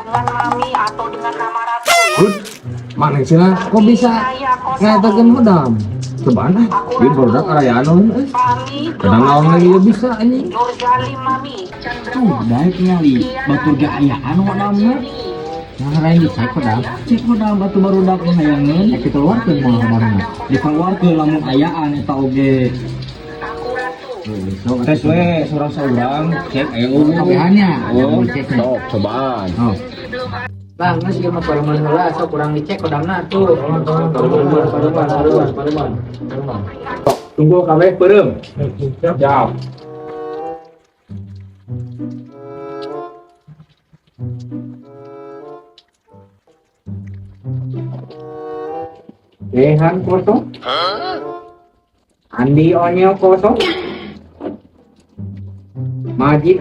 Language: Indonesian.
Dengan Mami atau dengan nama Ratu. Good. Mana sih lah? Kok bisa ngatakan modam? Coba nah, ini produk karya non. Mami Kadang lawan lagi ya bisa ini. Nur Zalim Mami. Baik nyali batur gayaan modamnya. Nah, lain dicek pedang. Cek pedang batu baru dak ngayangeun kita keluarkeun mah kabarna. Dikeluarkeun lamun ayaan eta oge. Tes we sorang-sorang cek aya ungu. Kabehannya. Oh, Cek. sok cobaan. Oh. Bang, masih mah pareman heula sok kurang dicek kodamna tuh. Pareman. Tunggu kabeh peureum. Siap. Rehan kosong. Andi Onyo kosong. Majid